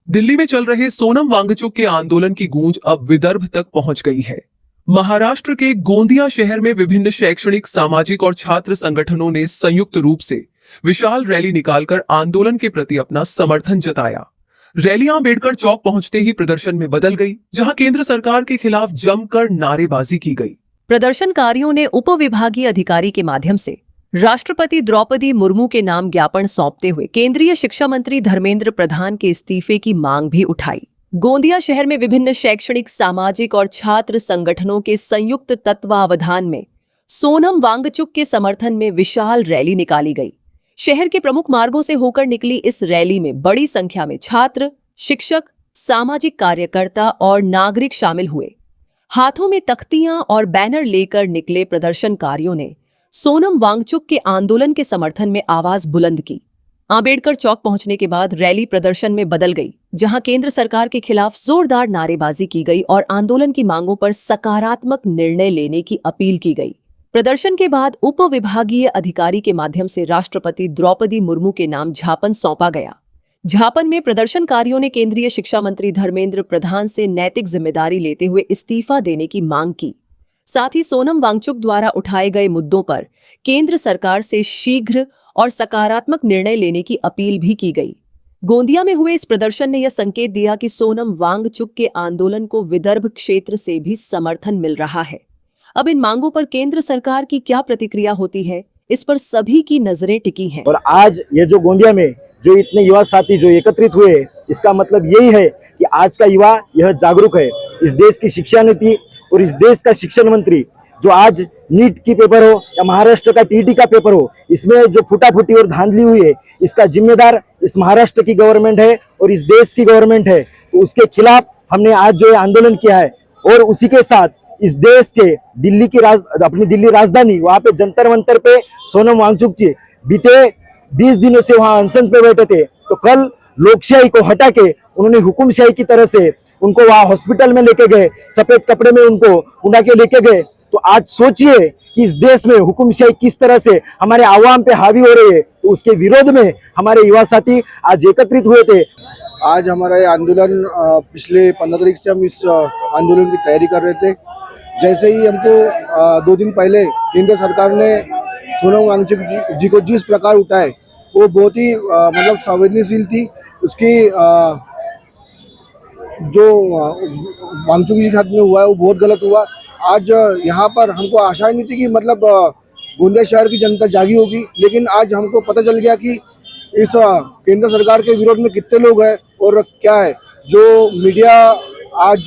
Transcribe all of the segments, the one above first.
दिल्ली में चल रहे सोनम वांगचुक के आंदोलन की गूंज अब विदर्भ तक पहुंच गई है। महाराष्ट्र के गोंदिया शहर में विभिन्न शैक्षणिक, सामाजिक और छात्र संगठनों ने संयुक्त रूप से विशाल रैली निकालकर आंदोलन के प्रति अपना समर्थन जताया। रैलियां अम्बेडकर चौक पहुंचते ही प्रदर्शन में बदल गई, जहां केंद्र सरकार के खिलाफ जमकर नारेबाजी की गई। प्रदर्शनकारियों ने उप विभागीय अधिकारी के माध्यम से राष्ट्रपति द्रौपदी मुर्मू के नाम ज्ञापन सौंपते हुए केंद्रीय शिक्षा मंत्री धर्मेंद्र प्रधान के इस्तीफे की मांग भी उठाई। गोंदिया शहर में विभिन्न शैक्षणिक, सामाजिक और छात्र संगठनों के संयुक्त तत्वावधान में सोनम वांगचुक के समर्थन में विशाल रैली निकाली गई। शहर के प्रमुख मार्गों से होकर निकली इस रैली में बड़ी संख्या में छात्र, शिक्षक, सामाजिक कार्यकर्ता और नागरिक शामिल हुए। हाथों में तख्तियां और बैनर लेकर निकले प्रदर्शनकारियों ने सोनम वांगचुक के आंदोलन के समर्थन में आवाज बुलंद की। अम्बेडकर चौक पहुंचने के बाद रैली प्रदर्शन में बदल गई, जहां केंद्र सरकार के खिलाफ जोरदार नारेबाजी की गई और आंदोलन की मांगों पर सकारात्मक निर्णय लेने की अपील की गई। प्रदर्शन के बाद उप विभागीय अधिकारी के माध्यम से राष्ट्रपति द्रौपदी मुर्मू के नाम ज्ञापन सौंपा गया। ज्ञापन में प्रदर्शनकारियों ने केंद्रीय शिक्षा मंत्री धर्मेंद्र प्रधान से नैतिक जिम्मेदारी लेते हुए इस्तीफा देने की मांग की। साथ ही सोनम वांगचुक द्वारा उठाए गए मुद्दों पर केंद्र सरकार से शीघ्र और सकारात्मक निर्णय लेने की अपील भी की गई। गोंदिया में हुए इस प्रदर्शन ने यह संकेत दिया कि सोनम वांगचुक के आंदोलन को विदर्भ क्षेत्र से भी समर्थन मिल रहा है। अब इन मांगों पर केंद्र सरकार की क्या प्रतिक्रिया होती है, इस पर सभी की नजरें टिकी हैं। और आज ये जो गोंदिया में जो इतने युवा साथी जो एकत्रित हुए, इसका मतलब यही है कि आज का युवा यह जागरूक है। इस देश की शिक्षा नीति और इस देश का शिक्षण मंत्री जो आज नीट की पेपर हो या महाराष्ट्र का टीईटी का पेपर हो, इसमें जो फुटाफुटी और धांधली हुई है, इसका जिम्मेदार इस महाराष्ट्र की गवर्नमेंट है और इस देश की गवर्नमेंट है। तो उसके खिलाफ हमने आज जो आंदोलन किया है और उसी के साथ इस देश के अपनी दिल्ली राजधानी वहां पे जंतर मंतर पे सोनम वांगचुक जी बीते 20 दिनों से वहां अनशन पे बैठे थे। तो कल लोकशाही को हटा के उन्होंने हुकुमशाही की तरह से उनको वहां हॉस्पिटल में लेके गए, सफेद कपड़े में उनको उड़ा के लेके गए। तो आज सोचिए कि इस देश में हुकुमशाही किस तरह से हमारे आवाम पे हावी हो रही है। तो उसके विरोध में हमारे युवा साथी आज एकत्रित हुए थे। आज हमारा ये आंदोलन पिछले 15 तारीख से हम इस आंदोलन की तैयारी कर रहे थे। जैसे ही हमको 2 दिन पहले केंद्र सरकार ने सोनम वांगचुक जी को जिस प्रकार उठाए, वो बहुत ही मतलब संवेदनशील थी। उसकी जो वांगचुक जी के साथ में हुआ है वो बहुत गलत हुआ। आज यहाँ पर हमको आशा नहीं थी कि मतलब गोंदिया शहर की जनता जागी होगी, लेकिन आज हमको पता चल गया कि इस केंद्र सरकार के विरोध में कितने लोग हैं और क्या है। जो मीडिया आज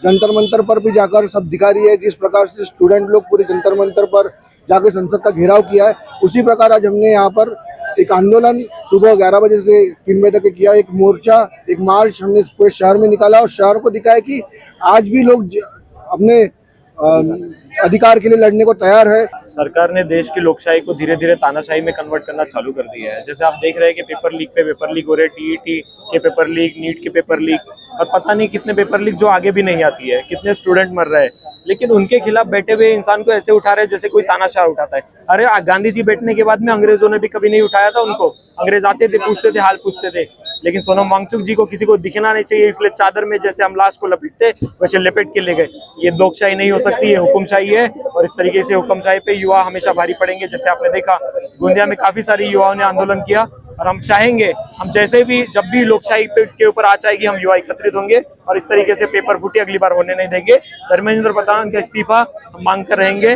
जंतर मंतर पर भी जाकर सब दिखा रही है, जिस प्रकार से स्टूडेंट लोग पूरे जंतर मंतर पर जाकर संसद का घेराव किया है, उसी प्रकार आज हमने यहाँ पर एक आंदोलन सुबह 11 बजे से 3 बजे तक किया। एक मोर्चा, एक मार्च हमने पूरे शहर में निकाला और शहर को दिखाया कि आज भी लोग अपने अधिकार के लिए लड़ने को तैयार है। सरकार ने देश की लोकशाही को धीरे धीरे तानाशाही में कन्वर्ट करना चालू कर दिया है। जैसे आप देख रहे हैं कि पेपर लीक पे पेपर लीक हो रहे हैं, टीईटी के पेपर लीक, नीट के पेपर लीक, और पता नहीं कितने पेपर लीक जो आगे भी नहीं आती है, कितने स्टूडेंट मर रहे हैं। लेकिन उनके खिलाफ बैठे हुए इंसान को ऐसे उठा रहे हैं जैसे कोई तानाशाह उठाता है। अरे गांधी जी बैठने के बाद में अंग्रेजों ने भी कभी नहीं उठाया था उनको। अंग्रेज आते थे, पूछते थे, हाल पूछते थे। लेकिन सोनम वांगचुक जी को किसी को दिखना नहीं चाहिए, इसलिए चादर में जैसे हम लाश को लपेटते वैसे लपेट के ले गए। ये लोकशाही नहीं हो सकती, ये हुकुमशाही है। और इस तरीके से हुकुमशाही पे युवा हमेशा भारी पड़ेंगे। जैसे आपने देखा गोंदिया में काफी सारी युवाओं ने आंदोलन किया, और हम चाहेंगे, हम जैसे भी जब भी लोकशाही के ऊपर आ जाएगी, हम युवा एकत्रित होंगे और इस तरीके से पेपर फुटी अगली बार होने नहीं देंगे। धर्मेंद्र प्रधान का इस्तीफा हम मांग कर रहेंगे।